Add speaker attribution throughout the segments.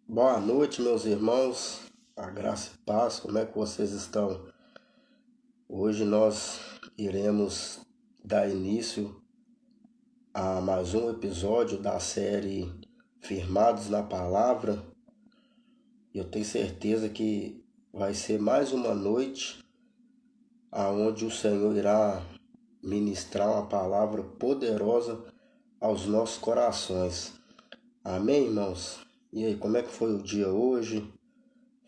Speaker 1: Boa noite, meus irmãos. A graça e paz, como é que vocês estão? Hoje nós iremos dar início a mais um episódio da série Firmados na Palavra. Eu tenho certeza que vai ser mais uma noite aonde o Senhor irá ministrar uma palavra poderosa aos nossos corações. Amém, irmãos? E aí, como é que foi o dia hoje?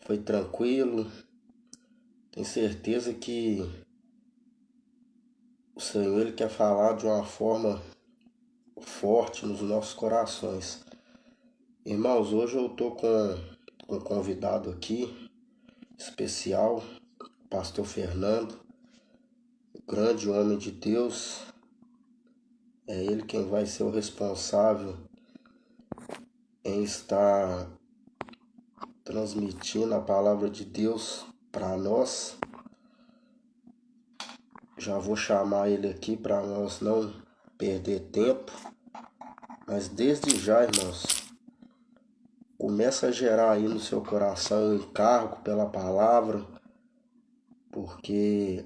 Speaker 1: Foi tranquilo? Tenho certeza que o Senhor ele quer falar de uma forma forte nos nossos corações. Irmãos, hoje eu estou com um convidado aqui, especial, o pastor Fernando, o grande homem de Deus. É ele quem vai ser o responsável em estar transmitindo a palavra de Deus para nós. Já vou chamar ele aqui para nós não perder tempo. Mas desde já, irmãos, começa a gerar aí no seu coração um encargo pela palavra, porque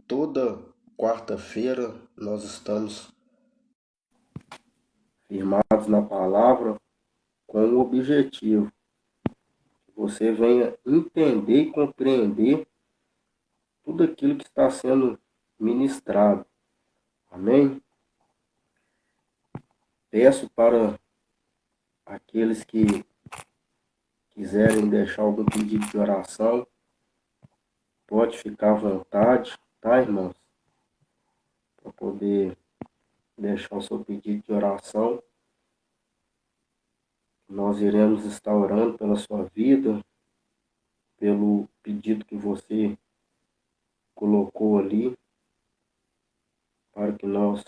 Speaker 1: toda quarta-feira nós estamos firmados na palavra com o objetivo que você venha entender e compreender tudo aquilo que está sendo ministrado. Amém? Peço para aqueles que quiserem deixar algum pedido de oração, pode ficar à vontade, tá, irmãos? Para poder deixar o seu pedido de oração. Nós iremos estar orando pela sua vida, pelo pedido que você colocou ali, para que nós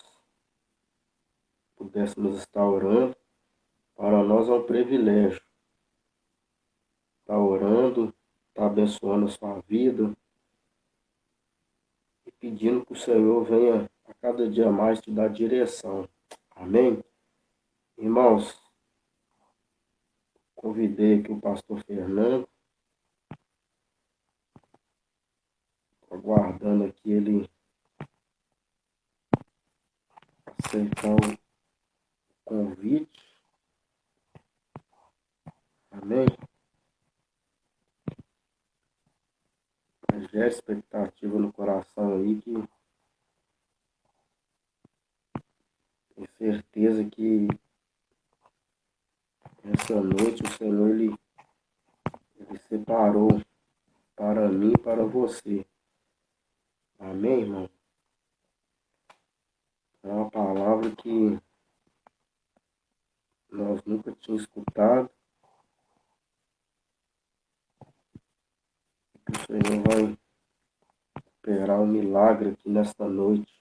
Speaker 1: pudéssemos estar orando. Para nós é um privilégio estar orando, estar abençoando a sua vida e pedindo que o Senhor venha a cada dia mais te dar direção. Amém? Irmãos, convidei aqui o pastor Fernando, aguardando aqui ele aceitar o convite. Amém? Mas gera expectativa no coração aí que tenho certeza que essa noite o Senhor ele separou para mim e para você. Amém, irmão? É uma palavra que nós nunca tínhamos escutado. Que o Senhor vai operar um milagre aqui nesta noite,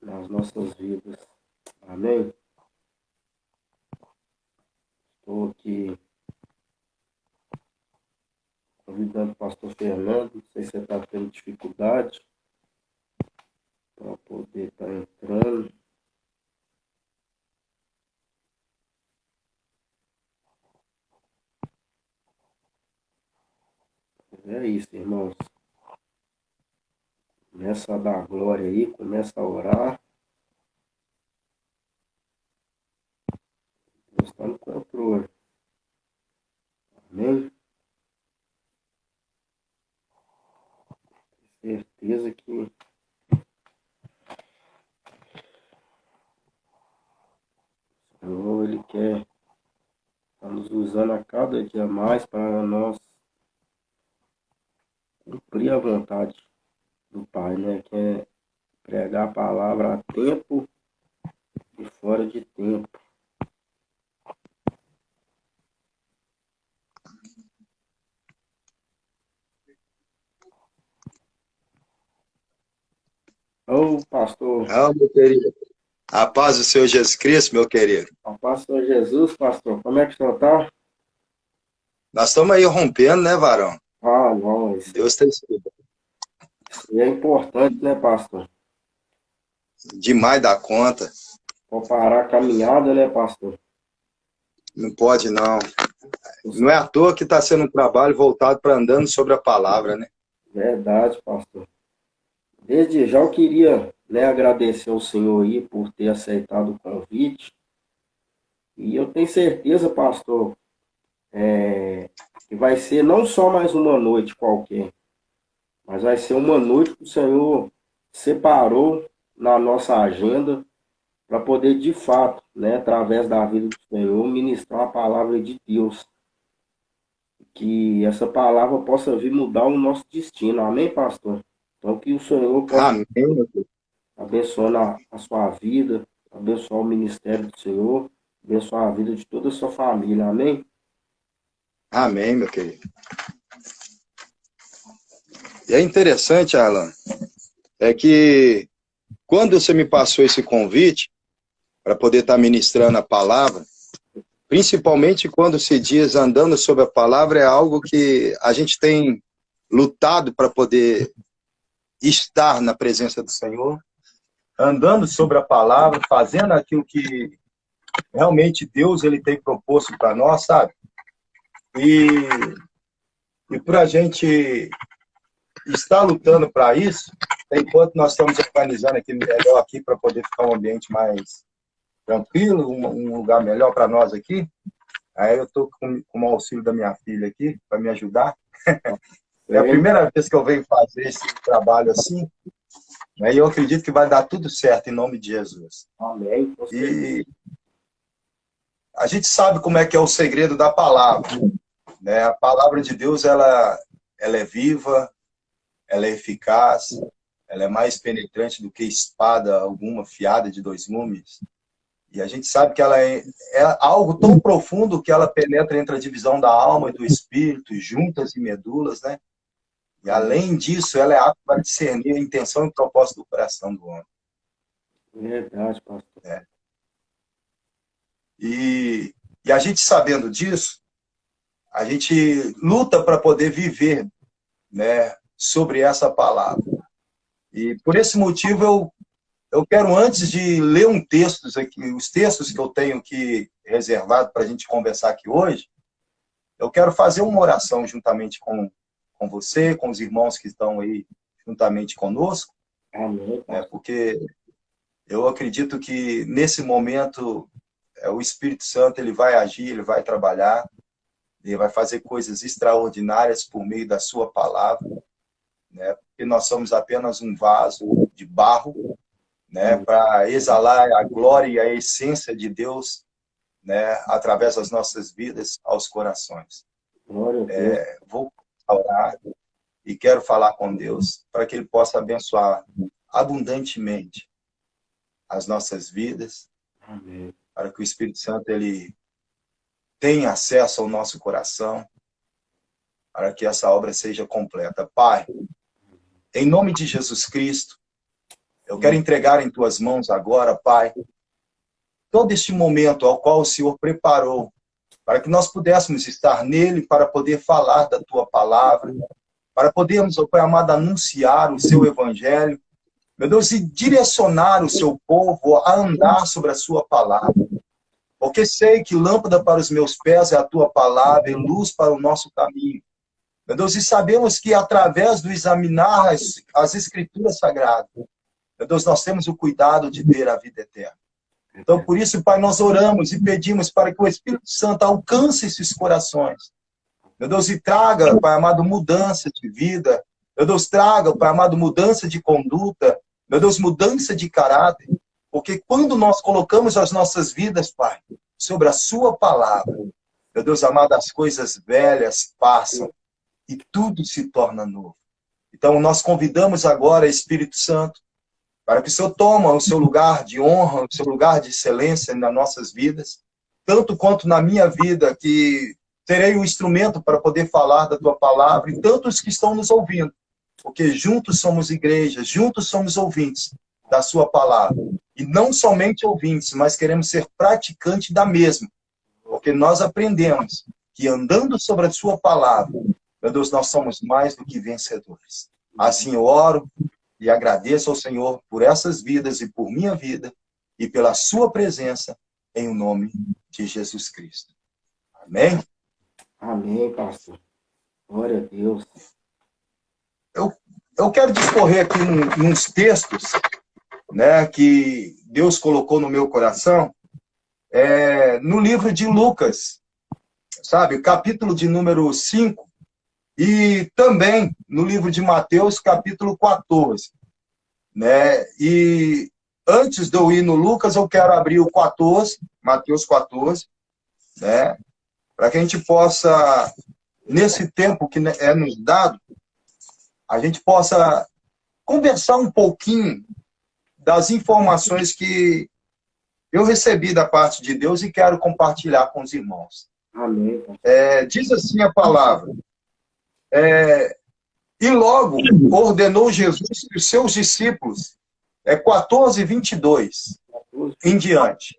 Speaker 1: nas nossas vidas. Amém? Estou aqui convidando o pastor Fernando. Não sei se você está tendo dificuldade para poder estar entrando. É isso, irmãos. Começa a dar glória aí, começa a orar. Deus está no controle. Amém? Tenho certeza que o Senhor, Ele quer estar nos usando a cada dia mais para nós cumprir a vontade do Pai, né? Que é pregar a palavra a tempo e fora de tempo. Ô, pastor.
Speaker 2: Meu querido. A paz do Senhor Jesus Cristo, meu querido.
Speaker 1: O pastor Jesus, pastor, como é que o senhor tá?
Speaker 2: Nós estamos aí rompendo, né, varão?
Speaker 1: Ah, não, isso
Speaker 2: Deus tem sido
Speaker 1: aí é importante, né, pastor?
Speaker 2: demais da conta.
Speaker 1: Comparar a caminhada, né, pastor?
Speaker 2: Não pode, não. Não é à toa que está sendo um trabalho voltado para andando sobre a palavra, né?
Speaker 1: Verdade, pastor. Desde já eu queria, né, agradecer ao senhor aí por ter aceitado o convite. E eu tenho certeza, pastor, que vai ser não só mais uma noite qualquer, mas vai ser uma noite que o Senhor separou na nossa agenda para poder, de fato, né, através da vida do Senhor, ministrar a palavra de Deus. Que essa palavra possa vir mudar o nosso destino. Amém, pastor? Então, que o Senhor possa
Speaker 2: Amém, meu querido.
Speaker 1: abençoar a sua vida, abençoar o ministério do Senhor, abençoar a vida de toda a sua família. Amém?
Speaker 2: Amém, meu querido. E é interessante, Alan, é que quando você me passou esse convite para poder estar ministrando a palavra, principalmente quando se diz andando sobre a palavra, é algo que a gente tem lutado para poder estar na presença do Senhor, andando sobre a palavra, fazendo aquilo que realmente Deus ele tem proposto para nós, sabe? E para a gente estar lutando para isso, enquanto nós estamos organizando aqui melhor aqui para poder ficar um ambiente mais tranquilo, um lugar melhor para nós aqui. Aí eu estou com o auxílio da minha filha aqui para me ajudar. É a primeira vez que eu venho fazer esse trabalho assim, né? E eu acredito que vai dar tudo certo em nome de Jesus.
Speaker 1: Amém.
Speaker 2: E a gente sabe como é que é o segredo da palavra, né? A palavra de Deus ela é viva, ela é eficaz, ela é mais penetrante do que espada alguma afiada de dois gumes. E a gente sabe que ela é algo tão profundo que ela penetra entre a divisão da alma e do espírito, juntas e medulas, né? E além disso, ela é apta para discernir a intenção e o propósito do coração do homem.
Speaker 1: Verdade, pastor.
Speaker 2: Né? E a gente sabendo disso, a gente luta para poder viver, né, sobre essa palavra. E por esse motivo eu quero, antes de ler um texto aqui, os textos que eu tenho aqui reservado para a gente conversar aqui hoje, eu quero fazer uma oração juntamente com você, com os irmãos que estão aí juntamente conosco.
Speaker 1: Amém,
Speaker 2: né? Porque eu acredito que nesse momento o Espírito Santo ele vai agir, ele vai trabalhar, ele vai fazer coisas extraordinárias por meio da sua palavra, né? Porque nós somos apenas um vaso de barro, né, para exalar a glória e a essência de Deus, né, através das nossas vidas aos corações.
Speaker 1: Glória a Deus.
Speaker 2: Vou orar e quero falar com Deus para que Ele possa abençoar abundantemente as nossas vidas,
Speaker 1: Amém.
Speaker 2: para que o Espírito Santo ele tenha acesso ao nosso coração, para que essa obra seja completa. Pai, em nome de Jesus Cristo, eu quero entregar em Tuas mãos agora, Pai, todo este momento ao qual o Senhor preparou, para que nós pudéssemos estar nele, para poder falar da Tua palavra, para podermos, ó Pai amado, anunciar o Seu Evangelho, meu Deus, e direcionar o Seu povo a andar sobre a Sua palavra. Porque sei que lâmpada para os meus pés é a Tua palavra e luz para o nosso caminho. Meu Deus, e sabemos que através do examinar as Escrituras Sagradas, meu Deus, nós temos o cuidado de ter a vida eterna. Então, por isso, Pai, nós oramos e pedimos para que o Espírito Santo alcance esses corações. Meu Deus, e traga, Pai amado, mudança de vida. Meu Deus, traga, Pai amado, mudança de conduta. Meu Deus, mudança de caráter. Porque quando nós colocamos as nossas vidas, Pai, sobre a Sua palavra, meu Deus amado, as coisas velhas passam e tudo se torna novo. Então, nós convidamos agora, Espírito Santo, para que o Senhor tome o seu lugar de honra, o seu lugar de excelência nas nossas vidas, tanto quanto na minha vida, que terei um instrumento para poder falar da Tua palavra, e tantos que estão nos ouvindo, porque juntos somos igreja, juntos somos ouvintes da Sua palavra. E não somente ouvintes, mas queremos ser praticantes da mesma, porque nós aprendemos que andando sobre a Sua palavra, meu Deus, nós somos mais do que vencedores. Assim eu oro e agradeço ao Senhor por essas vidas e por minha vida e pela Sua presença em o nome de Jesus Cristo. Amém?
Speaker 1: Amém, pastor. Glória a Deus.
Speaker 2: Eu quero discorrer aqui nos textos, né, que Deus colocou no meu coração, no livro de Lucas, sabe, capítulo de número 5, e também no livro de Mateus, capítulo 14, né? E antes de eu ir no Lucas, eu quero abrir o 14, Mateus 14, né? Para que a gente possa, nesse tempo que é nos dado, a gente possa conversar um pouquinho das informações que eu recebi da parte de Deus e quero compartilhar com os irmãos.
Speaker 1: Amém.
Speaker 2: Diz assim a palavra. E logo ordenou Jesus que os seus discípulos, 14, 22 em diante.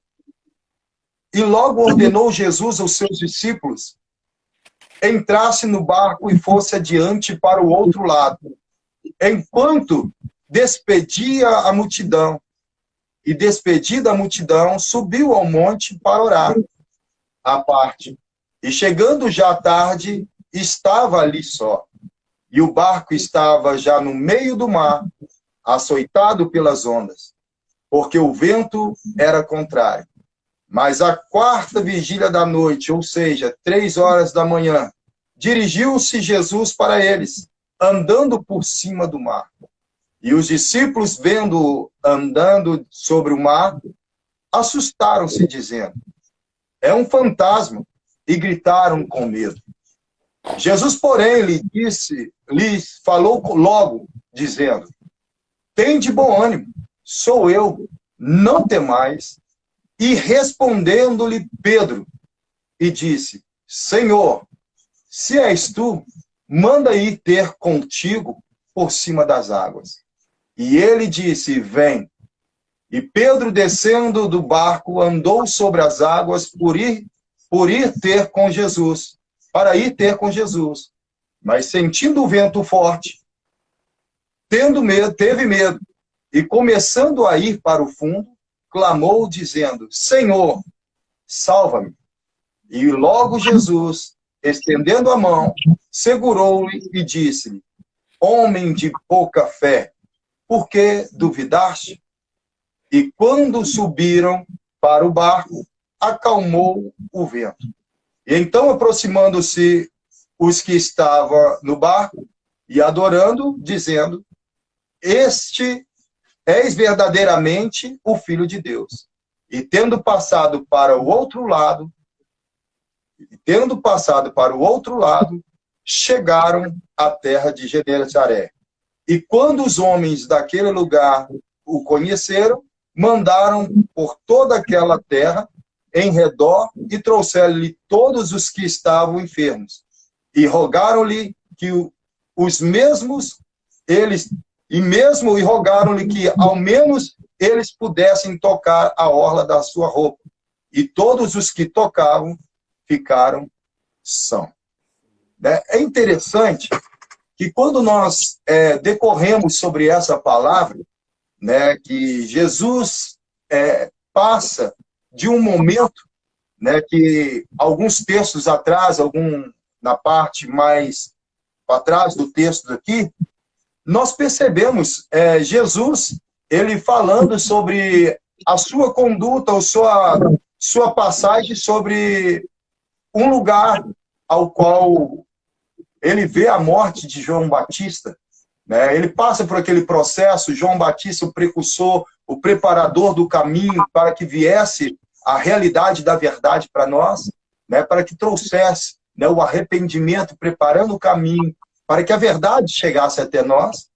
Speaker 2: E logo ordenou Jesus aos seus discípulos entrasse no barco e fosse adiante para o outro lado, enquanto despedia a multidão. E despedida a multidão, subiu ao monte para orar à parte. E chegando já à tarde, estava ali só. E o barco estava já no meio do mar, açoitado pelas ondas, porque o vento era contrário. Mas à quarta vigília da noite, ou seja, 3 horas da manhã, dirigiu-se Jesus para eles, andando por cima do mar. E os discípulos, vendo-o andando sobre o mar, assustaram-se, dizendo: é um fantasma, e gritaram com medo. Jesus, porém, lhes falou logo, dizendo: tende bom ânimo, sou eu, não temais. E respondendo-lhe Pedro, e disse: Senhor, se és tu, manda ir ter contigo por cima das águas. E ele disse: vem. E Pedro, descendo do barco, andou sobre as águas para ir ter com Jesus. Mas sentindo o vento forte, teve medo, e começando a ir para o fundo, clamou, dizendo: Senhor, salva-me. E logo Jesus, estendendo a mão, segurou-lhe e disse-lhe: homem de pouca fé, por que duvidaste? E quando subiram para o barco, acalmou o vento. E então, aproximando-se os que estavam no barco e adorando, dizendo: és verdadeiramente o Filho de Deus. E tendo passado para o outro lado, chegaram à terra de Genezaré. E quando os homens daquele lugar o conheceram, mandaram por toda aquela terra em redor e trouxeram-lhe todos os que estavam enfermos. E rogaram-lhe que rogaram-lhe que ao menos eles pudessem tocar a orla da sua roupa. E todos os que tocavam ficaram sãos. É interessante que quando nós decorremos sobre essa palavra, né, que Jesus passa de um momento, né, que alguns textos atrás, na parte mais para trás do texto aqui, nós percebemos Jesus, ele falando sobre a sua conduta, ou sua passagem sobre um lugar ao qual ele vê a morte de João Batista, né? Ele passa por aquele processo, João Batista, o precursor, o preparador do caminho para que viesse a realidade da verdade para nós, né? Para que trouxesse, né, o arrependimento, preparando o caminho para que a verdade chegasse até nós.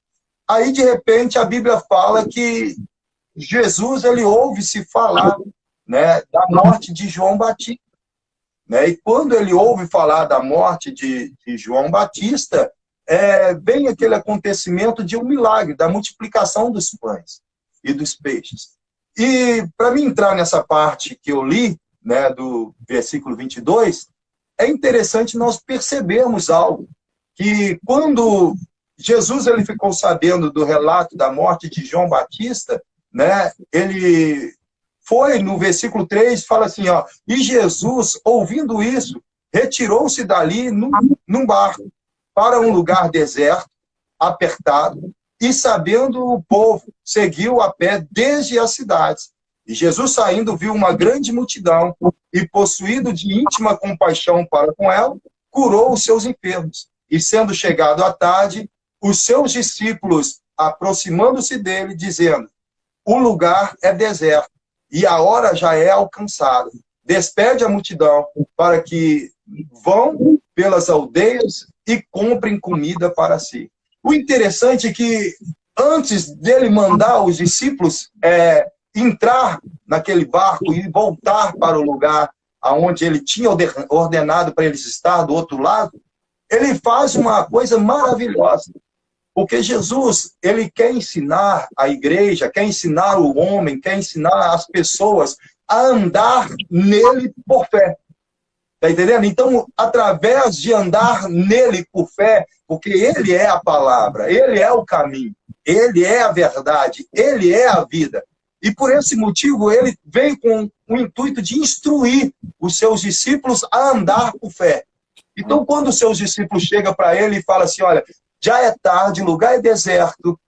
Speaker 2: Aí, de repente, a Bíblia fala que Jesus, ele ouve-se falar, né, da morte de João Batista. Né? E quando ele ouve falar da morte de João Batista, vem aquele acontecimento de um milagre, da multiplicação dos pães e dos peixes. E para mim entrar nessa parte que eu li, né, do versículo 22, é interessante nós percebermos algo, que quando Jesus ele ficou sabendo do relato da morte de João Batista, né, ele foi no versículo 3, fala assim, ó, e Jesus, ouvindo isso, retirou-se dali num barco para um lugar deserto, apertado, e sabendo o povo, seguiu a pé desde as cidades. E Jesus, saindo, viu uma grande multidão e, possuído de íntima compaixão para com ela, curou os seus enfermos. E, sendo chegado à tarde, os seus discípulos, aproximando-se dele, dizendo: o lugar é deserto e a hora já é alcançada. Despede a multidão para que vão pelas aldeias e comprem comida para si. O interessante é que, antes dele mandar os discípulos entrar naquele barco e voltar para o lugar aonde ele tinha ordenado para eles estar, do outro lado, ele faz uma coisa maravilhosa. Porque Jesus, ele quer ensinar a igreja, quer ensinar o homem, quer ensinar as pessoas a andar nele por fé. Está entendendo? Então, através de andar nele por fé, porque ele é a palavra, ele é o caminho, ele é a verdade, ele é a vida. E por esse motivo, ele vem com o intuito de instruir os seus discípulos a andar por fé. Então, quando os seus discípulos chegam para ele e falam assim: olha, já é tarde, o lugar é deserto,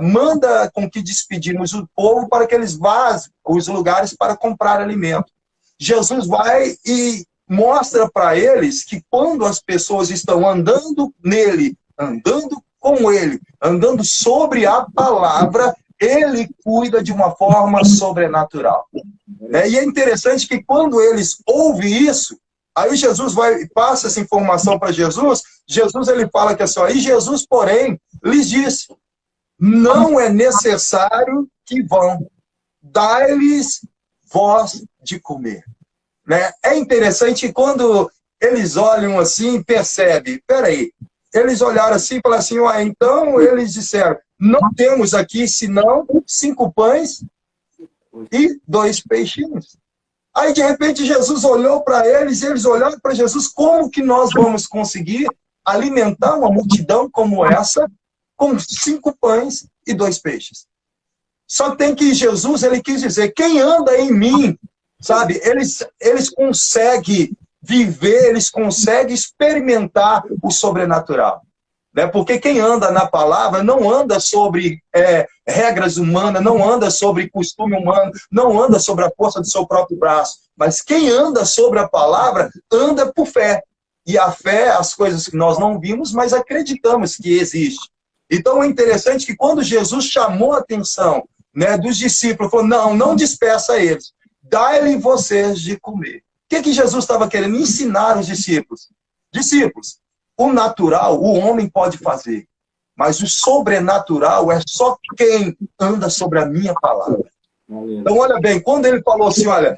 Speaker 2: manda com que despedimos o povo para que eles vazem os lugares para comprar alimento. Jesus vai e mostra para eles que quando as pessoas estão andando nele, andando com ele, andando sobre a palavra, ele cuida de uma forma sobrenatural. E é interessante que quando eles ouvem isso, aí Jesus passa essa informação para Jesus. Jesus, ele fala que assim, e Jesus, porém, lhes disse: não é necessário que vão, dai-lhes vós de comer. É interessante quando eles olham assim, percebem, peraí, eles olharam assim e falaram assim: então eles disseram, não temos aqui senão 5 pães e 2 peixinhos. Aí, de repente, Jesus olhou para eles, e eles olharam para Jesus: como que nós vamos conseguir alimentar uma multidão como essa com 5 pães e 2 peixes? Só tem que Jesus, ele quis dizer, quem anda em mim, sabe, eles conseguem viver, eles conseguem experimentar o sobrenatural. Porque quem anda na palavra não anda sobre regras humanas, não anda sobre costume humano, não anda sobre a força do seu próprio braço. Mas quem anda sobre a palavra, anda por fé. E a fé, as coisas que nós não vimos, mas acreditamos que existe. Então é interessante que quando Jesus chamou a atenção dos discípulos, falou: não despeça eles, dai-lhe vocês de comer. O que Jesus estava querendo ensinar os discípulos? Discípulos, o natural, o homem pode fazer, mas o sobrenatural é só quem anda sobre a minha palavra. Então, olha bem, quando ele falou assim, olha,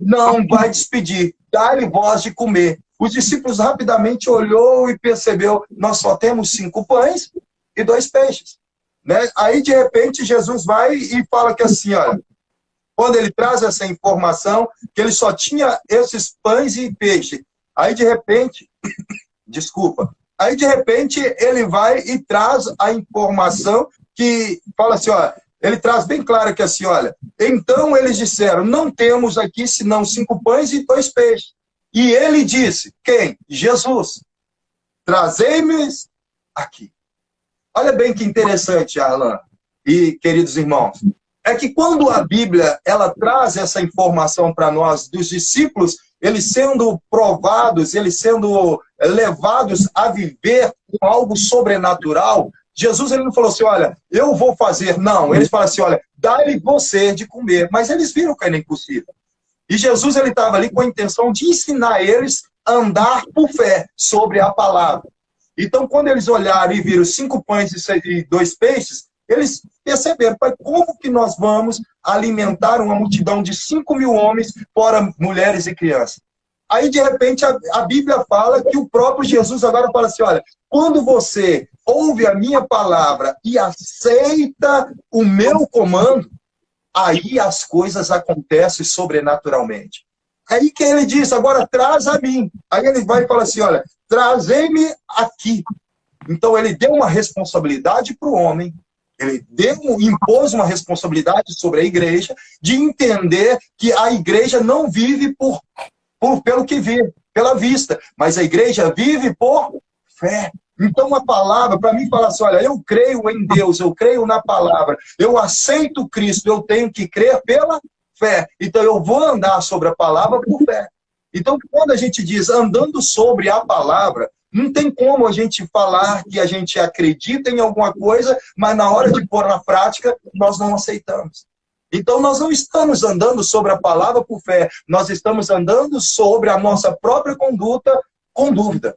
Speaker 2: não vai despedir, dá-lhe voz de comer. Os discípulos rapidamente olhou e percebeu: nós só temos 5 pães e 2 peixes. Aí, de repente, Jesus vai e fala que assim, olha, quando ele traz essa informação, que ele só tinha esses pães e peixe. Aí, de repente... Aí, de repente, ele vai e traz a informação que fala assim, olha, ele traz bem claro que assim, olha, então eles disseram: não temos aqui senão 5 pães e 2 peixes. E ele disse, quem? Jesus, trazei-me aqui. Olha bem que interessante, Arlan e queridos irmãos, é que quando a Bíblia ela traz essa informação para nós dos discípulos, eles sendo provados, eles sendo levados a viver com algo sobrenatural, Jesus ele não falou assim: olha, eu vou fazer. Não, eles falam assim: olha, dá-lhe você de comer. Mas eles viram que era impossível. E Jesus ele estava ali com a intenção de ensinar eles a andar por fé sobre a palavra. Então, quando eles olharam e viram 5 pães e 2 peixes, eles perceberam: como que nós vamos alimentar uma multidão de 5.000 homens, fora mulheres e crianças? Aí, de repente, a Bíblia fala que o próprio Jesus agora fala assim: olha, quando você ouve a minha palavra e aceita o meu comando, aí as coisas acontecem sobrenaturalmente. Aí que ele diz: agora traz a mim. Aí ele vai e fala assim: olha, trazei-me aqui. Então ele deu uma responsabilidade para o homem, ele impôs uma responsabilidade sobre a igreja, de entender que a igreja não vive pelo que vê, pela vista, mas a igreja vive por fé. Então a palavra, para mim, fala assim, olha, eu creio em Deus, eu creio na palavra, eu aceito Cristo, eu tenho que crer pela fé. Então eu vou andar sobre a palavra por fé. Então quando a gente diz andando sobre a palavra, não tem como a gente falar que a gente acredita em alguma coisa, mas na hora de pôr na prática, nós não aceitamos. Então nós não estamos andando sobre a palavra por fé, nós estamos andando sobre a nossa própria conduta com dúvida.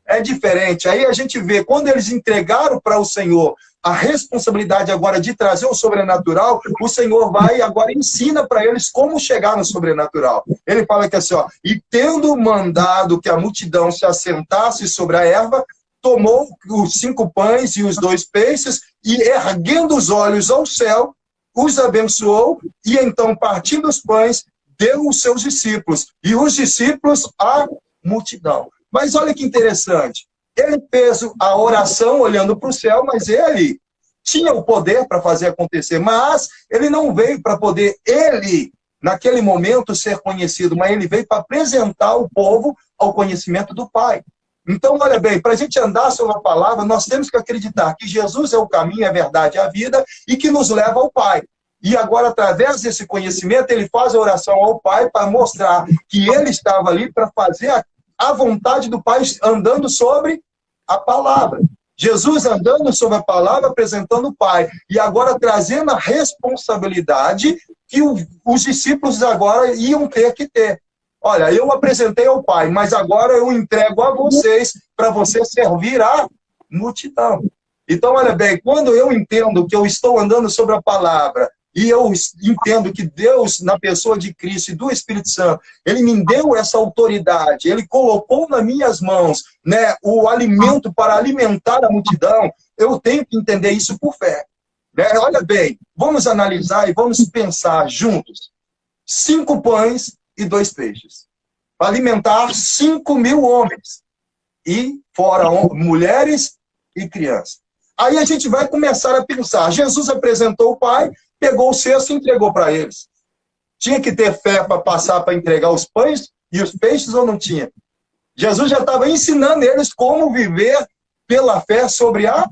Speaker 2: É diferente. Aí a gente vê, quando eles entregaram para o Senhor a responsabilidade agora de trazer o sobrenatural, o Senhor vai e agora ensina para eles como chegar no sobrenatural. Ele fala que assim, ó, e tendo mandado que a multidão se assentasse sobre a erva, tomou os 5 pães e os 2 peixes, e erguendo os olhos ao céu, os abençoou, e então, partindo os pães, deu os seus discípulos, e os discípulos à multidão. Mas olha que interessante, ele fez a oração olhando para o céu, mas ele tinha o poder para fazer acontecer, mas ele não veio para poder, ele, naquele momento, ser conhecido, mas ele veio para apresentar o povo ao conhecimento do Pai. Então, olha bem, para a gente andar sobre a palavra, nós temos que acreditar que Jesus é o caminho, a verdade e a vida, e que nos leva ao Pai. E agora, através desse conhecimento, ele faz a oração ao Pai para mostrar que ele estava ali para fazer a vontade do Pai, andando sobre a palavra. Jesus andando sobre a palavra, apresentando o Pai. E agora trazendo a responsabilidade que os discípulos agora iam ter que ter. Olha, eu apresentei ao Pai, mas agora eu entrego a vocês para você servir a multidão. Então, olha bem, quando eu entendo que eu estou andando sobre a palavra, e eu entendo que Deus, na pessoa de Cristo e do Espírito Santo, ele me deu essa autoridade, ele colocou nas minhas mãos, né, o alimento para alimentar a multidão, eu tenho que entender isso por fé. Né? Olha bem, vamos analisar e vamos pensar juntos. 5 pães e 2 peixes. Para alimentar 5.000 homens. E fora mulheres e crianças. Aí a gente vai começar a pensar. Jesus apresentou o Pai, pegou o cesto e entregou para eles. Tinha que ter fé para passar para entregar os pães e os peixes ou não tinha? Jesus já estava ensinando eles como viver pela fé sobre a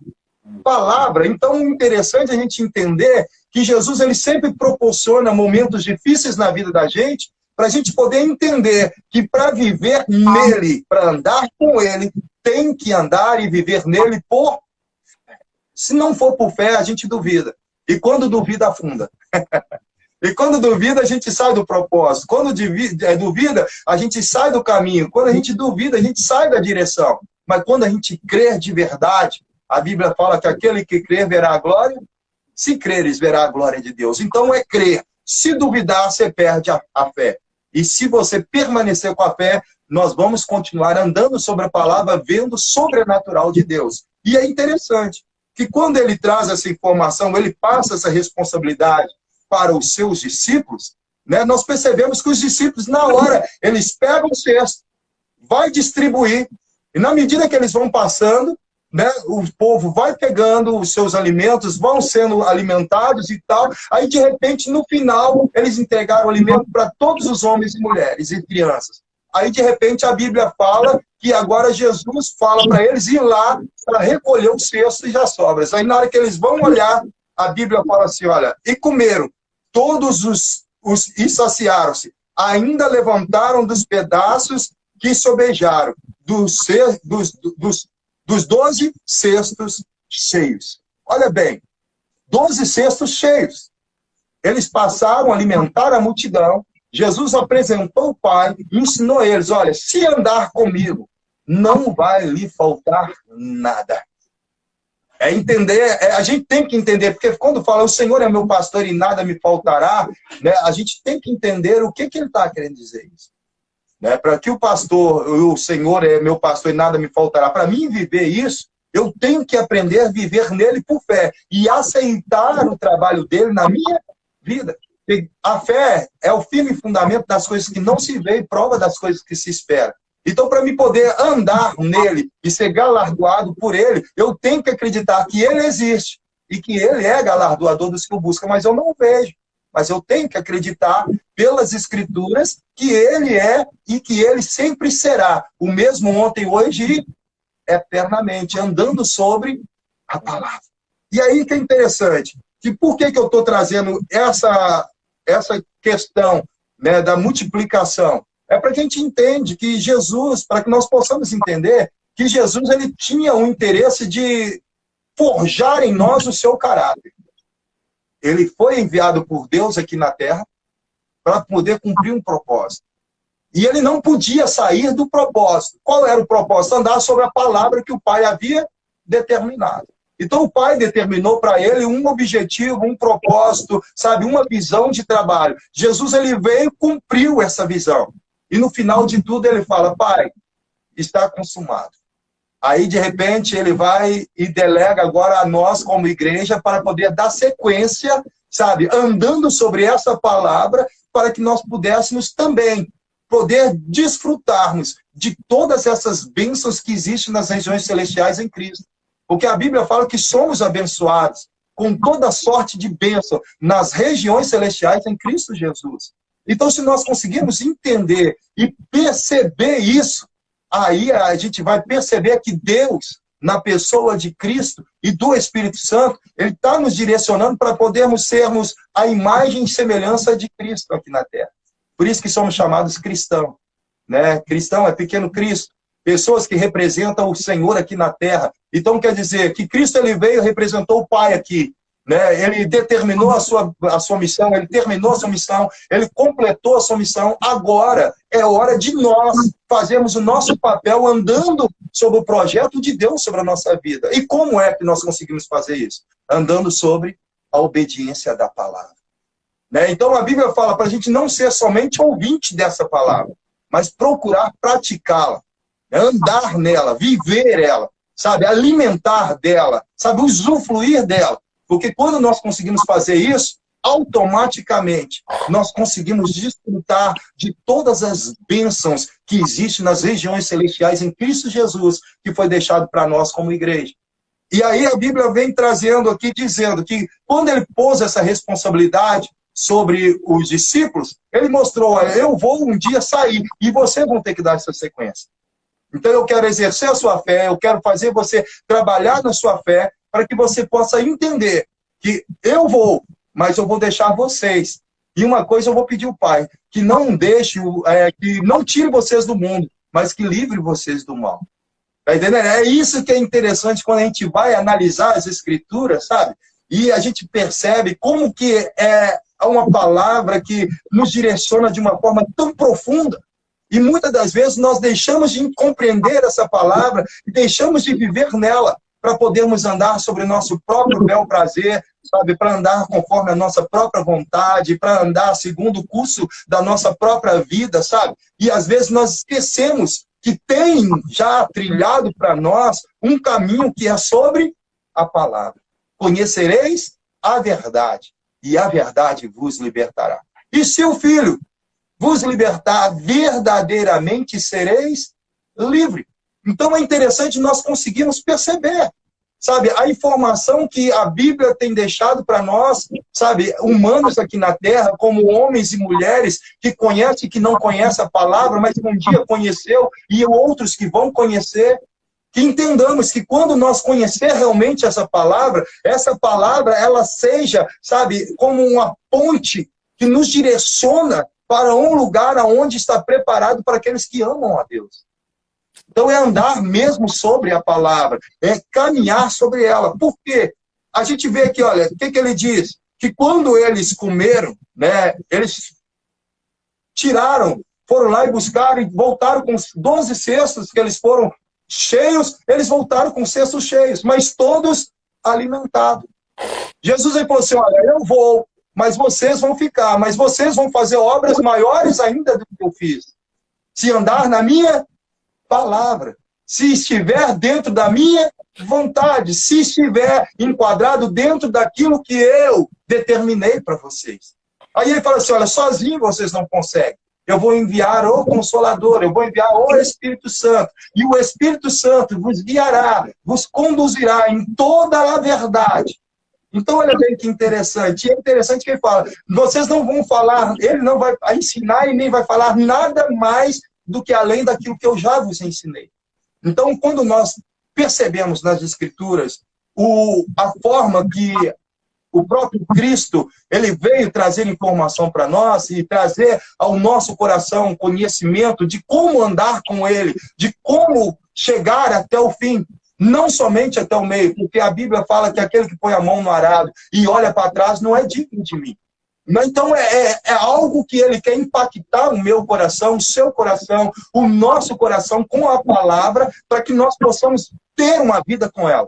Speaker 2: palavra. Então, é interessante a gente entender que Jesus ele sempre proporciona momentos difíceis na vida da gente para a gente poder entender que para viver nele, para andar com ele, tem que andar e viver nele por fé. Se não for por fé, a gente duvida. E quando duvida, afunda. E quando duvida, a gente sai do propósito. Quando duvida, a gente sai do caminho. Quando a gente duvida, a gente sai da direção. Mas quando a gente crer de verdade, a Bíblia fala que aquele que crer verá a glória. Se creres, verá a glória de Deus. Então é crer. Se duvidar, você perde a fé. E se você permanecer com a fé, nós vamos continuar andando sobre a palavra, vendo o sobrenatural de Deus. E é interessante que quando ele traz essa informação, ele passa essa responsabilidade para os seus discípulos, né? Nós percebemos que os discípulos, na hora, eles pegam o cesto, vai distribuir, e na medida que eles vão passando, né, o povo vai pegando os seus alimentos, vão sendo alimentados e tal, aí de repente, no final, eles entregaram o alimento para todos os homens e mulheres e crianças. Aí, de repente, a Bíblia fala que agora Jesus fala para eles ir lá para recolher os cestos e as sobras. Aí, na hora que eles vão olhar, a Bíblia fala assim, olha, e comeram todos e saciaram-se. Ainda levantaram dos pedaços que sobejaram, dos 12 cestos cheios. Olha bem, 12 cestos cheios. Eles passaram a alimentar a multidão. Jesus apresentou o Pai e ensinou eles, olha, se andar comigo, não vai lhe faltar nada. É entender, a gente tem que entender, porque quando fala o Senhor é meu pastor e nada me faltará, né, a gente tem que entender o que ele está querendo dizer isso. Né? Para que o Senhor é meu pastor e nada me faltará, para mim viver isso, eu tenho que aprender a viver nele por fé e aceitar o trabalho dele na minha vida. A fé é o firme fundamento das coisas que não se vê e prova das coisas que se espera. Então, para me poder andar nele e ser galardoado por ele, eu tenho que acreditar que ele existe e que ele é galardoador dos que o buscam, mas eu não vejo. mas eu tenho que acreditar pelas Escrituras que ele é e que ele sempre será o mesmo ontem, hoje e eternamente, andando sobre a palavra. E aí que é interessante, que por que eu estou trazendo essa questão, né, da multiplicação? É para que a gente entenda que Jesus, para que nós possamos entender que Jesus ele tinha o interesse de forjar em nós o seu caráter. Ele foi enviado por Deus aqui na Terra para poder cumprir um propósito. E ele não podia sair do propósito. Qual era o propósito? Andar sobre a palavra que o Pai havia determinado. Então o Pai determinou para ele um objetivo, um propósito, sabe, uma visão de trabalho. Jesus ele veio e cumpriu essa visão. E no final de tudo ele fala, Pai, está consumado. Aí, de repente, ele vai e delega agora a nós, como igreja, para poder dar sequência, sabe, andando sobre essa palavra, para que nós pudéssemos também poder desfrutarmos de todas essas bênçãos que existem nas regiões celestiais em Cristo. Porque a Bíblia fala que somos abençoados com toda sorte de bênção nas regiões celestiais em Cristo Jesus. Então, se nós conseguirmos entender e perceber isso, aí a gente vai perceber que Deus, na pessoa de Cristo e do Espírito Santo, ele está nos direcionando para podermos sermos a imagem e semelhança de Cristo aqui na Terra. Por isso que somos chamados cristãos. Né? Cristão é pequeno Cristo. Pessoas que representam o Senhor aqui na Terra. Então quer dizer que Cristo ele veio e representou o Pai aqui. Né? Ele determinou a sua missão, ele terminou a sua missão, ele completou a sua missão. Agora é hora de nós fazermos o nosso papel andando sobre o projeto de Deus sobre a nossa vida. E como é que nós conseguimos fazer isso? Andando sobre a obediência da palavra. Né? Então a Bíblia fala para a gente não ser somente ouvinte dessa palavra, mas procurar praticá-la, andar nela, viver ela, sabe, alimentar dela, sabe, usufruir dela. Porque quando nós conseguimos fazer isso, automaticamente nós conseguimos desfrutar de todas as bênçãos que existem nas regiões celestiais em Cristo Jesus, que foi deixado para nós como igreja. E aí a Bíblia vem trazendo aqui, dizendo que quando ele pôs essa responsabilidade sobre os discípulos, ele mostrou, eu vou um dia sair e vocês vão ter que dar essa sequência. Então eu quero exercer a sua fé, eu quero fazer você trabalhar na sua fé, para que você possa entender que eu vou, mas eu vou deixar vocês. E uma coisa eu vou pedir ao Pai, que não deixe, que não tire vocês do mundo, mas que livre vocês do mal. Tá entendendo? É isso que é interessante quando a gente vai analisar as Escrituras, sabe? E a gente percebe como que é uma palavra que nos direciona de uma forma tão profunda. E muitas das vezes nós deixamos de compreender essa palavra e deixamos de viver nela para podermos andar sobre o nosso próprio bel prazer, sabe? Para andar conforme a nossa própria vontade, para andar segundo o curso da nossa própria vida, sabe? E às vezes nós esquecemos que tem já trilhado para nós um caminho que é sobre a palavra. Conhecereis a verdade, e a verdade vos libertará. E se o Filho vos libertar, verdadeiramente sereis livres. Então é interessante nós conseguirmos perceber, sabe, a informação que a Bíblia tem deixado para nós, sabe, humanos aqui na Terra, como homens e mulheres que conhecem e que não conhecem a palavra, mas que um dia conheceu, e outros que vão conhecer, que entendamos que quando nós conhecer realmente essa palavra, ela seja, sabe, como uma ponte que nos direciona para um lugar onde está preparado para aqueles que amam a Deus. Então é andar mesmo sobre a palavra, é caminhar sobre ela. Por quê? A gente vê aqui, olha, o que ele diz? Que quando eles comeram, né, eles foram lá e buscaram e voltaram com os 12 cestos que eles foram cheios, eles voltaram com cestos cheios, mas todos alimentados. Jesus falou assim, olha, eu vou, mas vocês vão ficar, mas vocês vão fazer obras maiores ainda do que eu fiz. Se andar na minha palavra, se estiver dentro da minha vontade, se estiver enquadrado dentro daquilo que eu determinei para vocês. Aí ele fala assim, olha, sozinho vocês não conseguem. Eu vou enviar o Consolador, eu vou enviar o Espírito Santo, e o Espírito Santo vos guiará, vos conduzirá em toda a verdade. Então, olha bem que interessante. E é interessante que ele fala, vocês não vão falar, ele não vai ensinar e nem vai falar nada mais do que além daquilo que eu já vos ensinei. Então, quando nós percebemos nas Escrituras a forma que o próprio Cristo, ele veio trazer informação para nós e trazer ao nosso coração conhecimento de como andar com ele, de como chegar até o fim, não somente até o meio, porque a Bíblia fala que aquele que põe a mão no arado e olha para trás não é digno de mim. Então é algo que ele quer impactar o meu coração, o seu coração, o nosso coração com a palavra, para que nós possamos ter uma vida com ela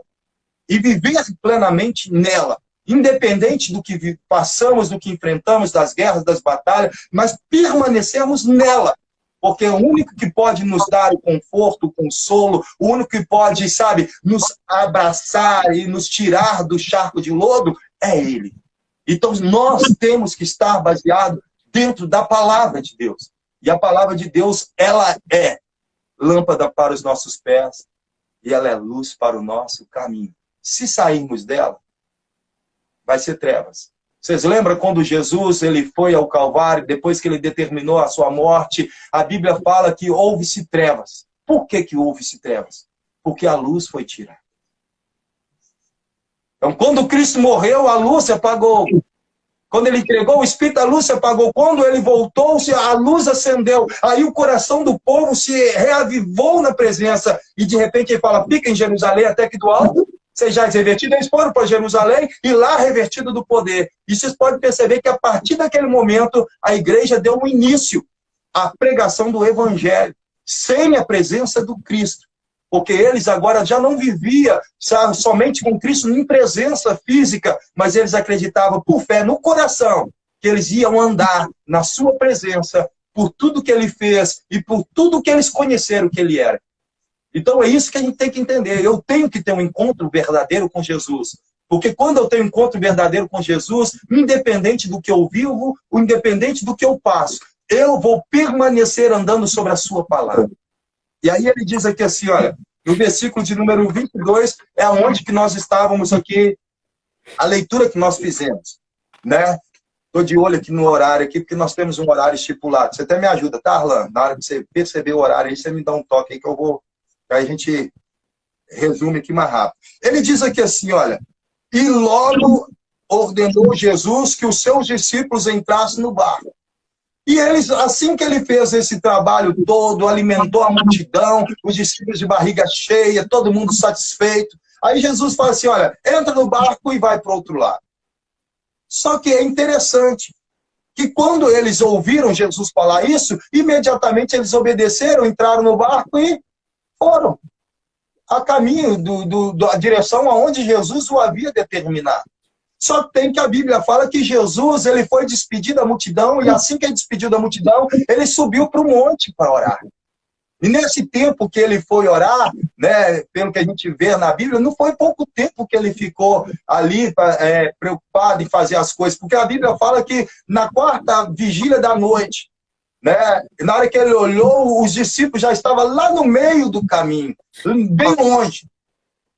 Speaker 2: e viver plenamente nela. Independente do que passamos, do que enfrentamos, das guerras, das batalhas, mas permanecermos nela. Porque o único que pode nos dar o conforto, o consolo, o único que pode, sabe, nos abraçar e nos tirar do charco de lodo, é Ele. Então, nós temos que estar baseados dentro da palavra de Deus. E a palavra de Deus, ela é lâmpada para os nossos pés e ela é luz para o nosso caminho. Se sairmos dela, vai ser trevas. Vocês lembram quando Jesus ele foi ao Calvário, depois que ele determinou a sua morte, a Bíblia fala que houve-se trevas. Por que houve-se trevas? Porque a luz foi tirada. Então, quando Cristo morreu, a luz se apagou. Quando ele entregou o Espírito, a luz se apagou. Quando ele voltou, a luz acendeu. Aí o coração do povo se reavivou na presença. E de repente ele fala, fica em Jerusalém até que do alto sejais revertidos. Eles foram para Jerusalém e lá revestido do poder. E vocês podem perceber que a partir daquele momento, a igreja deu um início à pregação do Evangelho, sem a presença do Cristo. Porque eles agora já não viviam somente com Cristo em presença física, mas eles acreditavam por fé no coração que eles iam andar na sua presença por tudo que ele fez e por tudo que eles conheceram que ele era. Então é isso que a gente tem que entender. Eu tenho que ter um encontro verdadeiro com Jesus. Porque quando eu tenho um encontro verdadeiro com Jesus, independente do que eu vivo, independente do que eu passo, eu vou permanecer andando sobre a sua palavra. E aí ele diz aqui assim, olha, no versículo de número 22, é onde que nós estávamos aqui, a leitura que nós fizemos, né? Estou de olho aqui no horário, aqui, porque nós temos um horário estipulado. Você até me ajuda, tá, Arlan? Na hora que você perceber o horário aí, você me dá um toque aí que eu vou... Aí a gente resume aqui mais rápido. Ele diz aqui assim, olha, e logo ordenou Jesus que os seus discípulos entrassem no barco. E eles, assim que ele fez esse trabalho todo, alimentou a multidão, os discípulos de barriga cheia, todo mundo satisfeito. Aí Jesus fala assim, olha, entra no barco e vai para o outro lado. Só que é interessante que quando eles ouviram Jesus falar isso, imediatamente eles obedeceram, entraram no barco e foram a caminho da direção aonde Jesus o havia determinado. Só tem que a Bíblia fala que Jesus ele foi despedir da multidão e assim que ele despediu da multidão, ele subiu para o monte para orar. E nesse tempo que ele foi orar, né, pelo que a gente vê na Bíblia, não foi pouco tempo que ele ficou ali preocupado em fazer as coisas, porque a Bíblia fala que na quarta vigília da noite, né, na hora que ele olhou, os discípulos já estavam lá no meio do caminho, bem longe,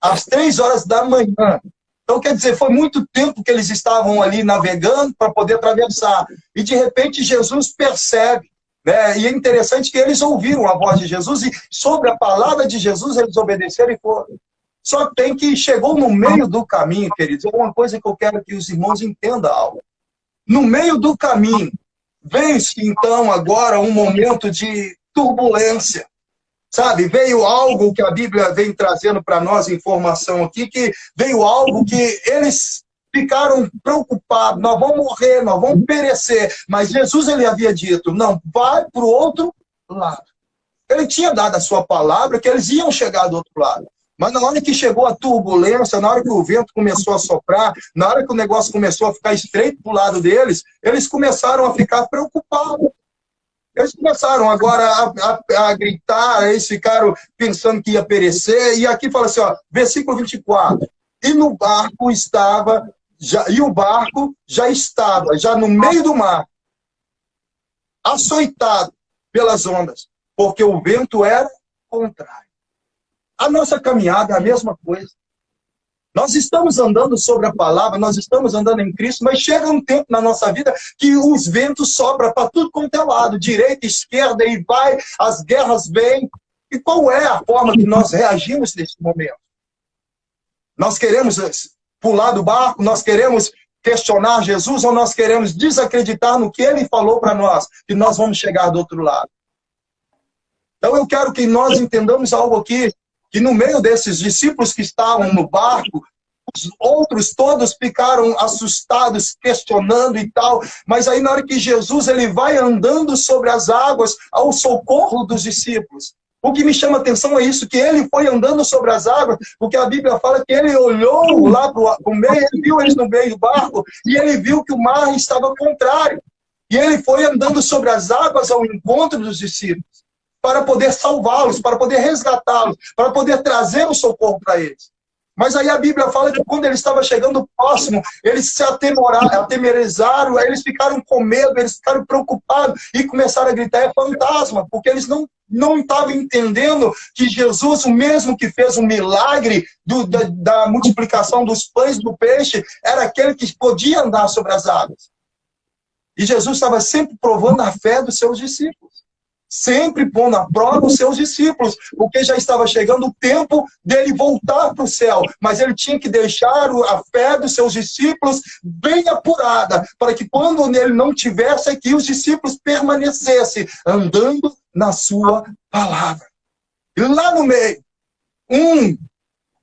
Speaker 2: às 3 horas da manhã. Então, quer dizer, foi muito tempo que eles estavam ali navegando para poder atravessar. E, de repente, Jesus percebe. Né? E é interessante que eles ouviram a voz de Jesus e, sobre a palavra de Jesus, eles obedeceram e foram. Só tem que chegou no meio do caminho, queridos. É uma coisa que eu quero que os irmãos entendam algo. No meio do caminho, vem-se, então, agora um momento de turbulência. Sabe, veio algo que a Bíblia vem trazendo para nós informação aqui, que veio algo que eles ficaram preocupados, nós vamos morrer, nós vamos perecer. Mas Jesus ele havia dito, não, vai para o outro lado. Ele tinha dado a sua palavra que eles iam chegar do outro lado. Mas na hora que chegou a turbulência, na hora que o vento começou a soprar, na hora que o negócio começou a ficar estreito para o lado deles, eles começaram a ficar preocupados. Eles começaram agora a gritar, eles ficaram pensando que ia perecer. E aqui fala assim, ó, versículo 24. E no barco estava, o barco já estava, já no meio do mar, açoitado pelas ondas, porque o vento era contrário. A nossa caminhada é a mesma coisa. Nós estamos andando sobre a palavra, nós estamos andando em Cristo, mas chega um tempo na nossa vida que os ventos sobram para tudo quanto é lado, direita, esquerda, e vai, as guerras vêm. E qual é a forma que nós reagimos nesse momento? Nós queremos pular do barco, nós queremos questionar Jesus, ou nós queremos desacreditar no que ele falou para nós, que nós vamos chegar do outro lado? Então eu quero que nós entendamos algo aqui, que no meio desses discípulos que estavam no barco, os outros todos ficaram assustados, questionando e tal, mas aí na hora que Jesus ele vai andando sobre as águas ao socorro dos discípulos. O que me chama a atenção é isso, que ele foi andando sobre as águas, porque a Bíblia fala que ele olhou lá para o meio, ele viu eles no meio do barco, e ele viu que o mar estava contrário. E ele foi andando sobre as águas ao encontro dos discípulos, para poder salvá-los, para poder resgatá-los, para poder trazer o socorro para eles. Mas aí a Bíblia fala que quando ele estava chegando próximo, eles se atemorizaram, eles ficaram com medo, eles ficaram preocupados e começaram a gritar, é fantasma, porque eles não estavam entendendo que Jesus, o mesmo que fez o milagre da multiplicação dos pães e do peixe, era aquele que podia andar sobre as águas. E Jesus estava sempre provando a fé dos seus discípulos. Sempre pondo à prova os seus discípulos, porque já estava chegando o tempo dele voltar para o céu, mas ele tinha que deixar a fé dos seus discípulos bem apurada, para que quando ele não tivesse aqui, os discípulos permanecessem andando na sua palavra. E lá no meio,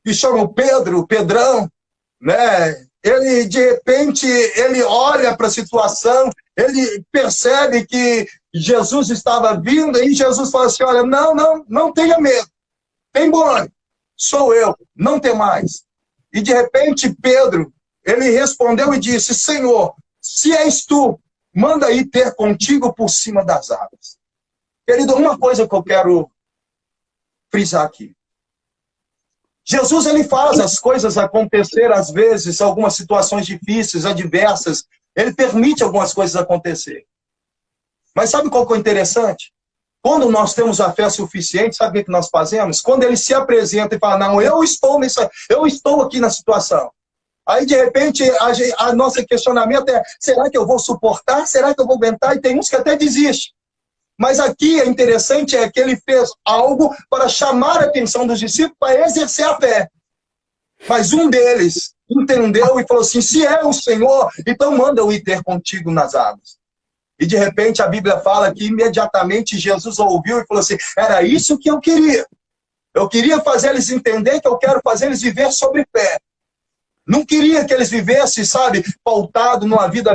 Speaker 2: que chama Pedrão, né? Ele, de repente, ele olha para a situação, ele percebe que Jesus estava vindo, e Jesus fala assim, olha, não tenha medo, tem bom ânimo, sou eu, não tem mais. E de repente Pedro, ele respondeu e disse, Senhor, se és tu, manda aí ter contigo por cima das águas. Querido, uma coisa que eu quero frisar aqui. Jesus, ele faz as coisas acontecer, às vezes, algumas situações difíceis, adversas, ele permite algumas coisas acontecer. Mas sabe qual que é o interessante? Quando nós temos a fé suficiente, sabe o que nós fazemos? Quando ele se apresenta e fala, não, eu estou aqui na situação. Aí, de repente, a nosso questionamento é, será que eu vou suportar? Será que eu vou aguentar? E tem uns que até desistem. Mas aqui é interessante é que ele fez algo para chamar a atenção dos discípulos, para exercer a fé. Mas um deles entendeu e falou assim, se é o Senhor, então manda eu ir ter contigo nas águas. E de repente a Bíblia fala que imediatamente Jesus ouviu e falou assim, era isso que eu queria. Eu queria fazer eles entender que eu quero fazer eles viver sobre fé. Não queria que eles vivessem, sabe, pautado numa vida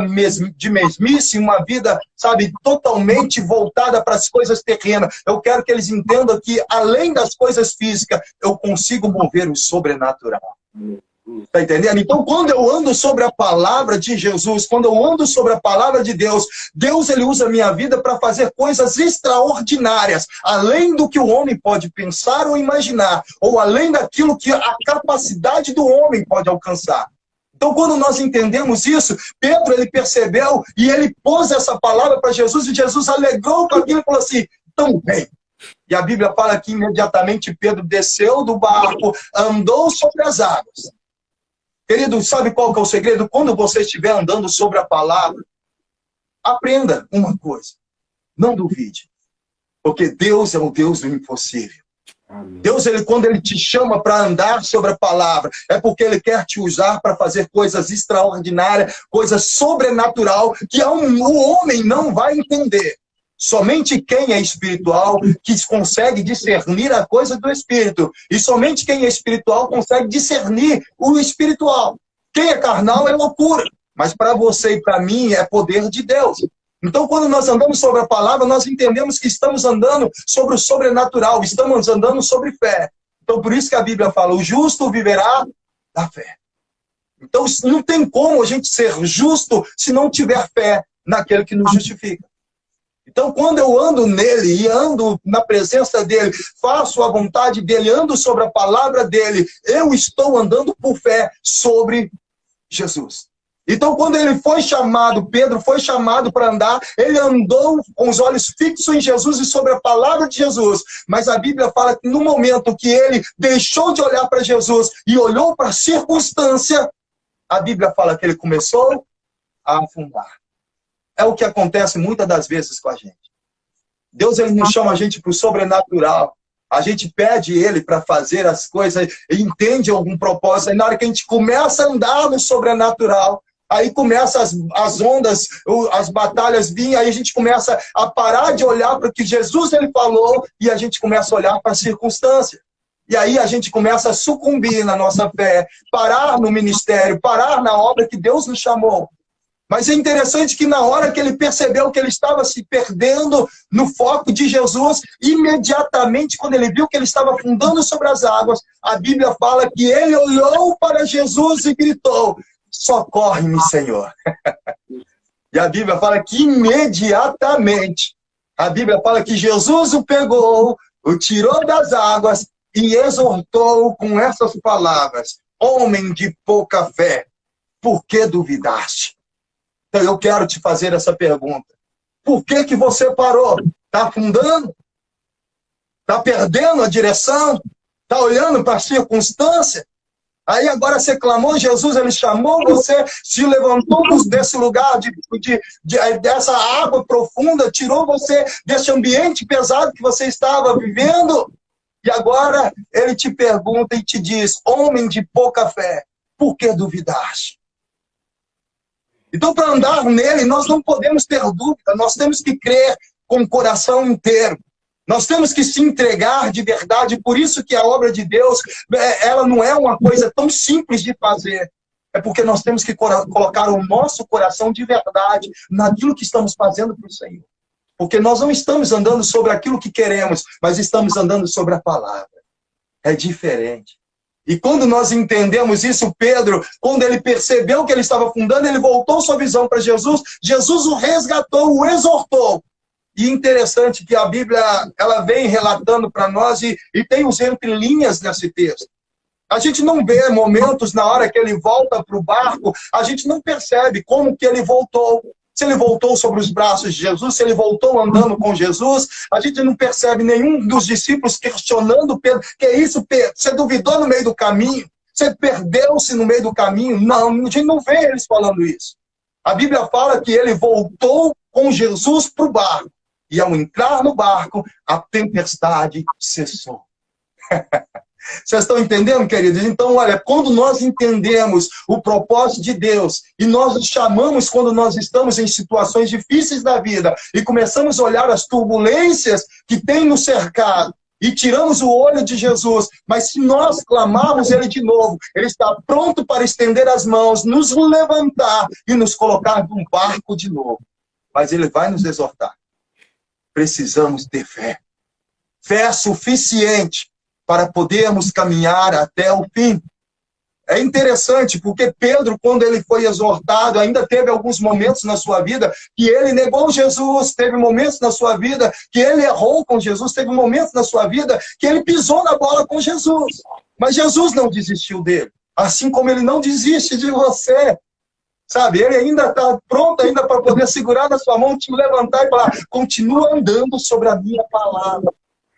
Speaker 2: de mesmice, uma vida, sabe, totalmente voltada para as coisas terrenas. Eu quero que eles entendam que, além das coisas físicas, eu consigo mover o sobrenatural. Está entendendo? Então, quando eu ando sobre a palavra de Jesus, quando eu ando sobre a palavra de Deus, Deus ele usa a minha vida para fazer coisas extraordinárias, além do que o homem pode pensar ou imaginar, ou além daquilo que a capacidade do homem pode alcançar. Então, quando nós entendemos isso, Pedro ele percebeu e ele pôs essa palavra para Jesus, e Jesus alegrou com aquilo e falou assim, tão bem. E a Bíblia fala que imediatamente Pedro desceu do barco, andou sobre as águas. Querido, sabe qual que é o segredo? Quando você estiver andando sobre a palavra, aprenda uma coisa. Não duvide. Porque Deus é o Deus do impossível. Amém. Deus, quando ele te chama para andar sobre a palavra, é porque ele quer te usar para fazer coisas extraordinárias, coisas sobrenatural, que o homem não vai entender. Somente quem é espiritual que consegue discernir a coisa do espírito. E somente quem é espiritual consegue discernir o espiritual. Quem é carnal é loucura. Mas para você e para mim é poder de Deus. Então, quando nós andamos sobre a palavra, nós entendemos que estamos andando sobre o sobrenatural. Estamos andando sobre fé. Então, por isso que a Bíblia fala, o justo viverá da fé. Então, não tem como a gente ser justo se não tiver fé naquele que nos justifica. Então, quando eu ando nele e ando na presença dele, faço a vontade dele, ando sobre a palavra dele, eu estou andando por fé sobre Jesus. Então, quando ele foi chamado, Pedro foi chamado para andar, ele andou com os olhos fixos em Jesus e sobre a palavra de Jesus. Mas a Bíblia fala que no momento que ele deixou de olhar para Jesus e olhou para a circunstância, a Bíblia fala que ele começou a afundar. É o que acontece muitas das vezes com a gente. Deus, ele não chama a gente para o sobrenatural. A gente pede ele para fazer as coisas, entende algum propósito. Aí na hora que a gente começa a andar no sobrenatural, aí começa as ondas, as batalhas virem, aí a gente começa a parar de olhar para o que Jesus ele falou e a gente começa a olhar para a circunstância. E aí a gente começa a sucumbir na nossa fé, parar no ministério, parar na obra que Deus nos chamou. Mas é interessante que na hora que ele percebeu que ele estava se perdendo no foco de Jesus, imediatamente quando ele viu que ele estava afundando sobre as águas, a Bíblia fala que ele olhou para Jesus e gritou: socorre-me, Senhor. E a Bíblia fala que imediatamente, a Bíblia fala que Jesus o pegou, o tirou das águas e exortou com essas palavras: homem de pouca fé, por que duvidaste? Então eu quero te fazer essa pergunta. Por que você parou? Está afundando? Está perdendo a direção? Está olhando para a circunstância? Aí agora você clamou, Jesus, ele chamou você, se levantou desse lugar, dessa água profunda, tirou você desse ambiente pesado que você estava vivendo. E agora ele te pergunta e te diz: homem de pouca fé, por que duvidaste? Então, para andar nele, nós não podemos ter dúvida, nós temos que crer com o coração inteiro. Nós temos que se entregar de verdade, por isso que a obra de Deus, ela não é uma coisa tão simples de fazer. É porque nós temos que colocar o nosso coração de verdade naquilo que estamos fazendo para o Senhor. Porque nós não estamos andando sobre aquilo que queremos, mas estamos andando sobre a palavra. É diferente. E quando nós entendemos isso, Pedro, quando ele percebeu que ele estava afundando, ele voltou sua visão para Jesus, Jesus o resgatou, o exortou. E interessante que a Bíblia, ela vem relatando para nós e tem os entrelinhas nesse texto. A gente não vê momentos na hora que ele volta para o barco, a gente não percebe como que ele voltou. Se ele voltou sobre os braços de Jesus, se ele voltou andando com Jesus, a gente não percebe nenhum dos discípulos questionando Pedro. Que é isso, Pedro? Você duvidou no meio do caminho? Você perdeu-se no meio do caminho? Não, a gente não vê eles falando isso. A Bíblia fala que ele voltou com Jesus para o barco. E ao entrar no barco, a tempestade cessou. Vocês estão entendendo, queridos? Então, olha, quando nós entendemos o propósito de Deus e nós o chamamos quando nós estamos em situações difíceis da vida e começamos a olhar as turbulências que tem nos cercado e tiramos o olho de Jesus, mas se nós clamarmos Ele de novo, Ele está pronto para estender as mãos, nos levantar e nos colocar num barco de novo. Mas Ele vai nos exortar. Precisamos ter fé. Fé suficiente para podermos caminhar até o fim. É interessante, porque Pedro, quando ele foi exortado, ainda teve alguns momentos na sua vida que ele negou Jesus, teve momentos na sua vida que ele errou com Jesus, teve momentos na sua vida que ele pisou na bola com Jesus. Mas Jesus não desistiu dele, assim como ele não desiste de você. Sabe, ele ainda está pronto ainda para poder segurar na sua mão, te levantar e falar: continua andando sobre a minha palavra.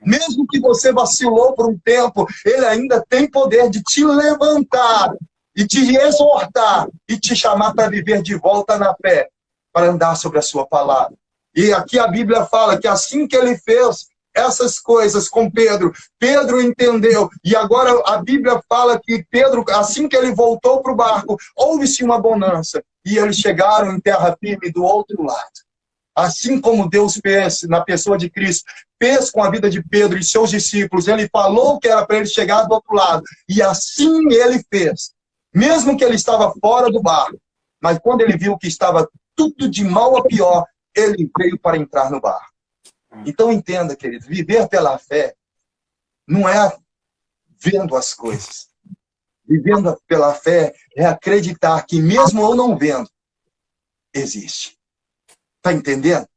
Speaker 2: Mesmo que você vacilou por um tempo, ele ainda tem poder de te levantar e te exortar e te chamar para viver de volta na fé, para andar sobre a sua palavra. E aqui a Bíblia fala que assim que ele fez essas coisas com Pedro, Pedro entendeu. E agora a Bíblia fala que Pedro, assim que ele voltou para o barco, houve-se uma bonança. E eles chegaram em terra firme do outro lado. Assim como Deus fez na pessoa de Cristo, fez com a vida de Pedro e seus discípulos, ele falou que era para ele chegar do outro lado, e assim ele fez, mesmo que ele estava fora do barco, mas quando ele viu que estava tudo de mal a pior, ele veio para entrar no barco. Então entenda, querido, viver pela fé não é vendo as coisas. Vivendo pela fé é acreditar que mesmo eu não vendo, existe. Está entendendo?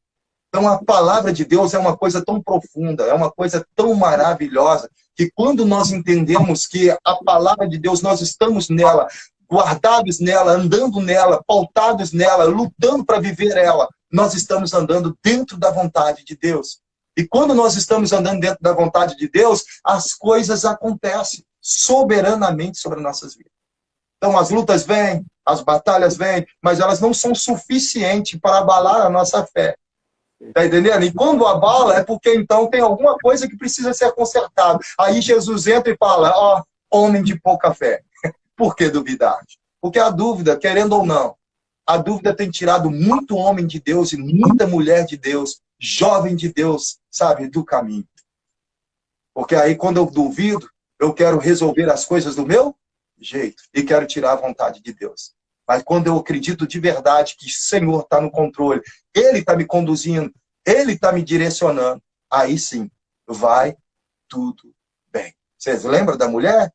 Speaker 2: Então a palavra de Deus é uma coisa tão profunda, é uma coisa tão maravilhosa, que quando nós entendemos que a palavra de Deus, nós estamos nela, guardados nela, andando nela, pautados nela, lutando para viver ela, nós estamos andando dentro da vontade de Deus. E quando nós estamos andando dentro da vontade de Deus, as coisas acontecem soberanamente sobre nossas vidas. Então as lutas vêm, as batalhas vêm, mas elas não são suficientes para abalar a nossa fé. Tá entendendo? E quando abala é porque então tem alguma coisa que precisa ser consertada. Aí Jesus entra e fala, ó, homem de pouca fé. Por que duvidar? Porque a dúvida, querendo ou não, a dúvida tem tirado muito homem de Deus e muita mulher de Deus, jovem de Deus, sabe, do caminho. Porque aí quando eu duvido, eu quero resolver as coisas do meu jeito e quero tirar a vontade de Deus. Mas quando eu acredito de verdade que o Senhor está no controle, Ele está me conduzindo, Ele está me direcionando, aí sim, vai tudo bem. Vocês lembram da mulher?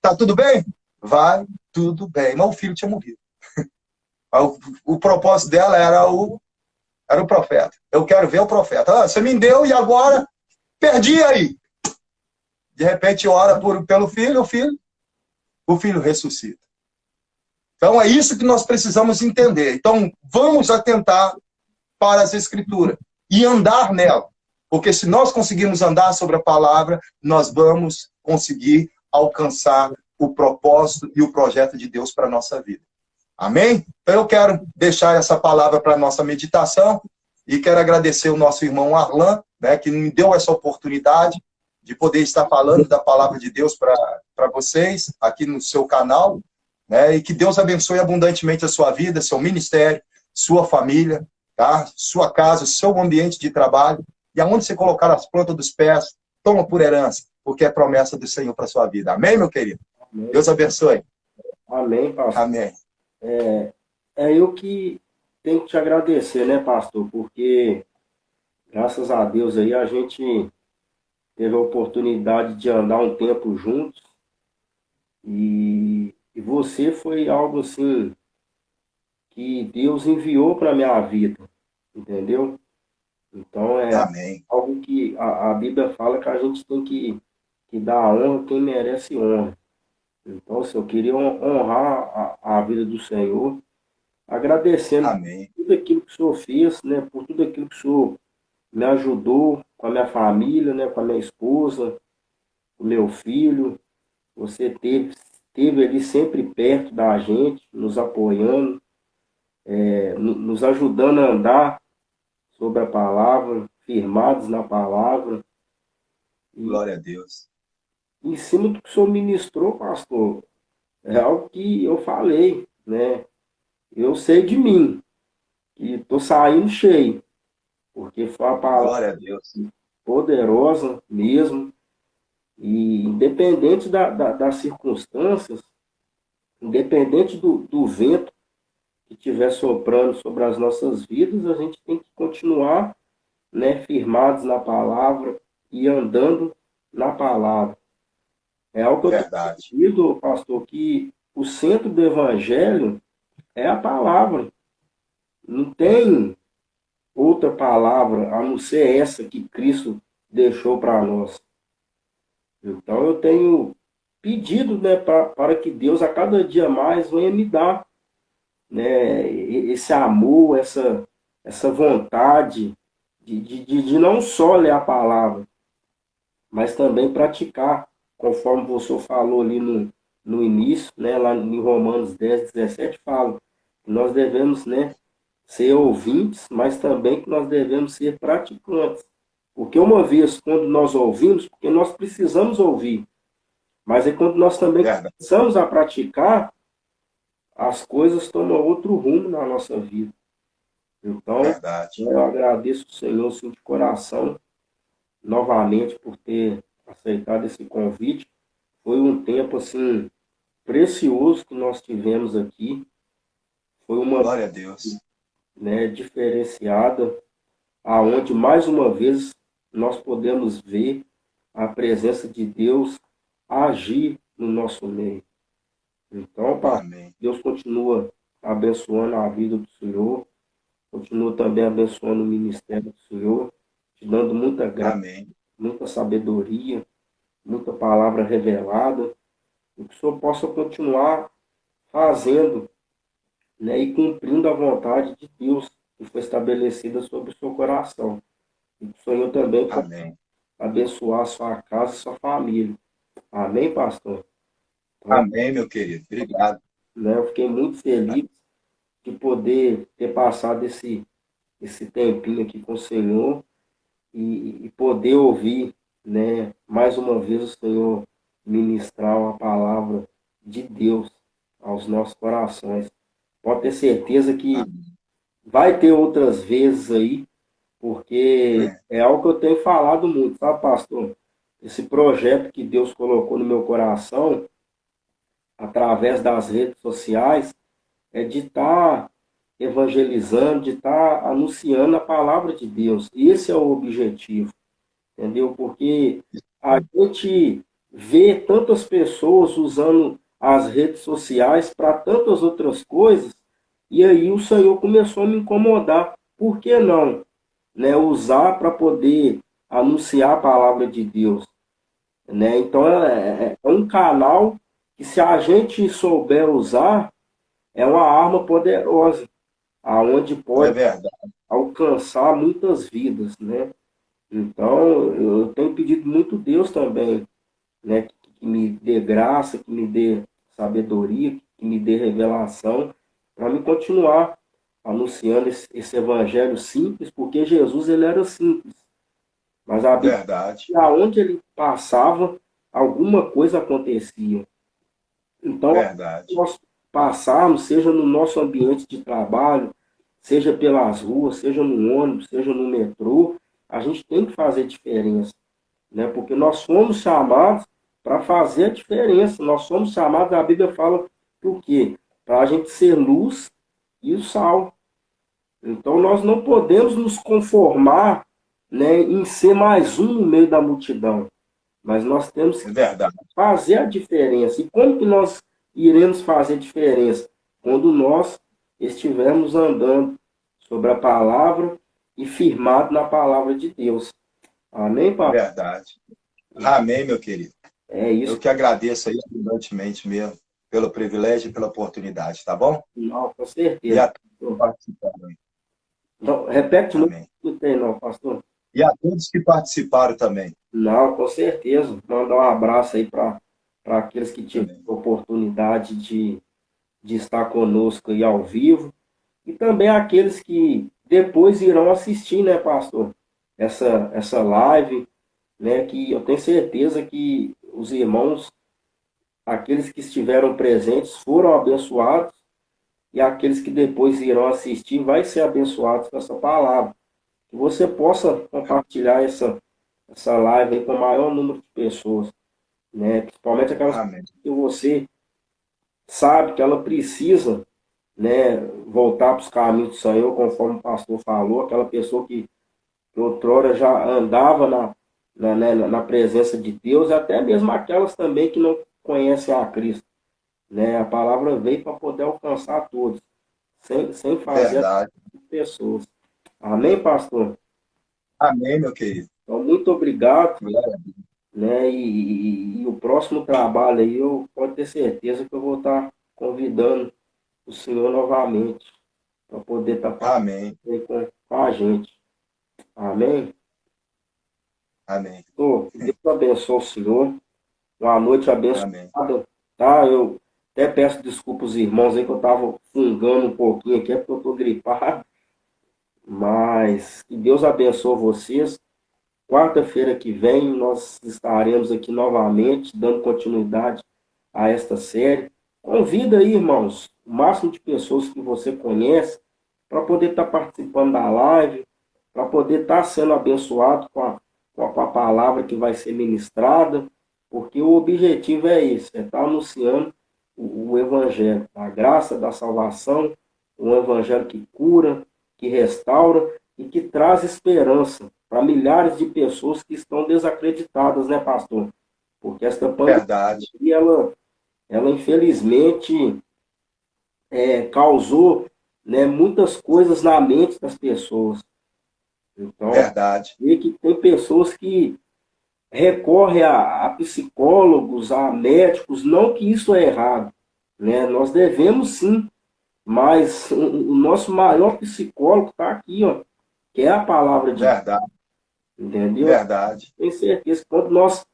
Speaker 2: Tá tudo bem? Vai tudo bem. Mas o filho tinha morrido. O propósito dela era o profeta. Eu quero ver o profeta. Ah, você me deu e agora perdi aí. De repente ora pelo filho, o filho ressuscita. Então é isso que nós precisamos entender. Então vamos atentar para as Escrituras e andar nela. Porque se nós conseguirmos andar sobre a palavra, nós vamos conseguir alcançar o propósito e o projeto de Deus para a nossa vida. Amém? Então eu quero deixar essa palavra para a nossa meditação e quero agradecer o nosso irmão Arlan, né, que me deu essa oportunidade de poder estar falando da palavra de Deus para vocês aqui no seu canal, né, e que Deus abençoe abundantemente a sua vida, seu ministério, sua família, tá? Sua casa, seu ambiente de trabalho, e aonde você colocar as plantas dos pés, toma por herança, porque é promessa do Senhor para sua vida. Amém, meu querido? Amém. Deus abençoe.
Speaker 3: Amém, pastor.
Speaker 2: Amém.
Speaker 3: É eu que tenho que te agradecer, né, pastor? Porque, graças a Deus, aí a gente teve a oportunidade de andar um tempo juntos. E você foi algo, assim, que Deus enviou para a minha vida, entendeu? Então,
Speaker 2: Amém.
Speaker 3: Algo que a Bíblia fala que a gente tem que dar honra a quem merece honra. Então, eu queria honrar a vida do Senhor, agradecendo
Speaker 2: Amém.
Speaker 3: por tudo aquilo que o Senhor fez, né, por tudo aquilo que o Senhor me ajudou com a minha família, né, com a minha esposa, com o meu filho. Você teve ali sempre perto da gente, nos apoiando, nos ajudando a andar sobre a palavra, firmados na palavra.
Speaker 2: Glória a Deus.
Speaker 3: Em cima do que o Senhor ministrou, pastor, é algo que eu falei, né? Eu sei de mim, que estou saindo cheio, porque foi uma palavra
Speaker 2: Glória a Deus.
Speaker 3: poderosa mesmo, e independente das circunstâncias, independente do vento que estiver soprando sobre as nossas vidas, a gente tem que continuar, né, firmados na palavra e andando na palavra. É algo que eu tenho sentido, pastor, que o centro do evangelho é a palavra. Não tem outra palavra a não ser essa que Cristo deixou para nós. Então eu tenho pedido, né, para que Deus a cada dia mais venha me dar, né, esse amor, essa vontade de não só ler a palavra, mas também praticar, conforme você falou ali no início, né, lá em Romanos 10:17 fala que nós devemos, né, ser ouvintes, mas também que nós devemos ser praticantes. Porque uma vez, quando nós ouvimos, porque nós precisamos ouvir, mas é quando nós também começamos a praticar, as coisas tomam outro rumo na nossa vida. Então, eu agradeço o Senhor, assim, de coração, novamente, por ter aceitado esse convite. Foi um tempo, assim, precioso que nós tivemos aqui. Foi uma
Speaker 2: glória a Deus,
Speaker 3: né, diferenciada, aonde mais uma vez nós podemos ver a presença de Deus agir no nosso meio. Então, Deus continua abençoando a vida do Senhor, continua também abençoando o ministério do Senhor, te dando muita graça, muita sabedoria, muita palavra revelada, e que o Senhor possa continuar fazendo, né, e cumprindo a vontade de Deus que foi estabelecida sobre o seu coração. E que o Senhor também possa
Speaker 2: Amém.
Speaker 3: abençoar a sua casa e sua família. Amém, pastor? Então,
Speaker 2: Amém, meu querido. Obrigado.
Speaker 3: né, eu fiquei muito feliz de poder ter passado esse tempinho aqui com o Senhor e poder ouvir, né, mais uma vez o Senhor ministrar uma palavra de Deus aos nossos corações. Pode ter certeza que
Speaker 2: Amém.
Speaker 3: vai ter outras vezes aí, porque
Speaker 2: É,
Speaker 3: é algo que eu tenho falado muito, sabe, pastor? Esse projeto que Deus colocou no meu coração, através das redes sociais, é de estar evangelizando, de estar anunciando a palavra de Deus. Esse é o objetivo, entendeu? Porque a gente vê tantas pessoas usando as redes sociais para tantas outras coisas, e aí o Senhor começou a me incomodar. Por que não, né, usar para poder anunciar a palavra de Deus? Né? Então é um canal que, se a gente souber usar, é uma arma poderosa, aonde
Speaker 2: é
Speaker 3: pode
Speaker 2: verdade.
Speaker 3: alcançar muitas vidas, né? Então, eu tenho pedido muito Deus também, né, que me dê graça, que me dê sabedoria, que me dê revelação, para me continuar anunciando esse evangelho simples, porque Jesus, ele era simples, mas a Bíblia,
Speaker 2: Verdade.
Speaker 3: aonde ele passava, alguma coisa acontecia. Então,
Speaker 2: Verdade.
Speaker 3: nós passarmos, seja no nosso ambiente de trabalho, seja pelas ruas, seja no ônibus, seja no metrô, a gente tem que fazer diferença, né? Porque nós fomos chamados para fazer a diferença. Nós somos chamados, a Bíblia fala, por quê? Para a gente ser luz e o sal. Então, nós não podemos nos conformar, né, em ser mais um no meio da multidão, mas nós temos
Speaker 2: É
Speaker 3: que
Speaker 2: verdade.
Speaker 3: fazer a diferença. E como que nós iremos fazer diferença? Quando nós estivermos andando sobre a palavra e firmado na palavra de Deus. Amém, Pai?
Speaker 2: Verdade. Amém, meu querido.
Speaker 3: É
Speaker 2: Eu
Speaker 3: isso.
Speaker 2: que agradeço aí abundantemente mesmo pelo privilégio e pela oportunidade, tá bom?
Speaker 3: Não, com
Speaker 2: E
Speaker 3: certeza.
Speaker 2: a todos que participaram.
Speaker 3: Então, repete muito
Speaker 2: Amém.
Speaker 3: o que tem, não, pastor.
Speaker 2: E a todos que participaram também.
Speaker 3: Não, com certeza. Mandar um abraço aí para aqueles que tiveram
Speaker 2: Amém.
Speaker 3: oportunidade de estar conosco aí ao vivo. E também aqueles que depois irão assistir, né, pastor? Essa live, né? Que eu tenho certeza que os irmãos, aqueles que estiveram presentes, foram abençoados, e aqueles que depois irão assistir, vai ser abençoados com essa palavra. Que você possa compartilhar essa live aí com o maior número de pessoas, né? Principalmente aquelas
Speaker 2: Amém.
Speaker 3: que você sabe que ela precisa, né, voltar para os caminhos do Senhor, conforme o pastor falou, aquela pessoa que outrora já andava na presença de Deus, até mesmo aquelas também que não conhecem a Cristo. Né? A palavra veio para poder alcançar todos, sem fazer
Speaker 2: Verdade.
Speaker 3: as pessoas. Amém, pastor?
Speaker 2: Amém, meu querido.
Speaker 3: Então, muito obrigado.
Speaker 2: Glória a Deus.
Speaker 3: Né? E o próximo trabalho aí, eu pode ter certeza que eu vou estar convidando o senhor novamente para poder estar
Speaker 2: Amém.
Speaker 3: participando com a gente. Amém?
Speaker 2: Amém.
Speaker 3: Que Deus abençoe o senhor. Uma noite
Speaker 2: Amém.
Speaker 3: abençoada. Tá? Eu até peço desculpas aos irmãos aí que eu estava fungando um pouquinho aqui, é porque eu estou gripado. Mas que Deus abençoe vocês. Quarta-feira que vem nós estaremos aqui novamente, dando continuidade a esta série. Convida aí, irmãos, o máximo de pessoas que você conhece para poder estar participando da live, para poder estar sendo abençoado com a palavra que vai ser ministrada, porque o objetivo é esse, é estar anunciando o Evangelho, a graça da salvação, um Evangelho que cura, que restaura e que traz esperança para milhares de pessoas que estão desacreditadas, né, pastor? Porque esta pandemia,
Speaker 2: Verdade.
Speaker 3: ela infelizmente causou, né, muitas coisas na mente das pessoas. Então,
Speaker 2: Verdade.
Speaker 3: vê que tem pessoas que recorre a psicólogos, a médicos, não que isso é errado, né? Nós devemos sim, mas o nosso maior psicólogo está aqui, ó, que é a palavra de Deus,
Speaker 2: Verdade,
Speaker 3: entendeu?
Speaker 2: verdade.
Speaker 3: Tenho certeza que quando nós,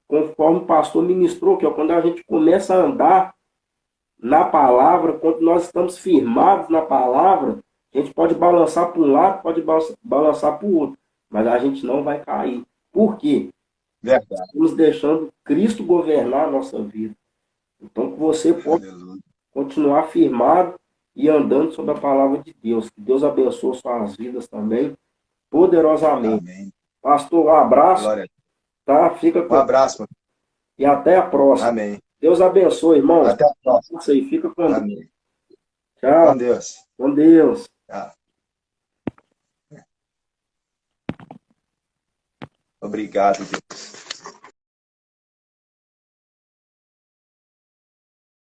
Speaker 3: conforme o pastor ministrou, que é quando a gente começa a andar na palavra, quando nós estamos firmados na palavra, a gente pode balançar para um lado, pode balançar para o outro, mas a gente não vai cair. Por quê?
Speaker 2: Verdade.
Speaker 3: Estamos deixando Cristo governar a nossa vida. Então, que você possa
Speaker 2: Aleluia.
Speaker 3: continuar firmado e andando sobre a palavra de Deus. Que Deus abençoe suas vidas também, poderosamente.
Speaker 2: Amém.
Speaker 3: Pastor, um abraço,
Speaker 2: Glória.
Speaker 3: tá? Fica
Speaker 2: Um
Speaker 3: com
Speaker 2: abraço, meu.
Speaker 3: e até a próxima.
Speaker 2: Amém.
Speaker 3: Deus abençoe, irmãos.
Speaker 2: Até a próxima.
Speaker 3: Isso aí, fica com Deus.
Speaker 2: Amém.
Speaker 3: Tchau,
Speaker 2: Com Deus.
Speaker 3: com Deus.
Speaker 2: Tchau. Obrigado, Deus.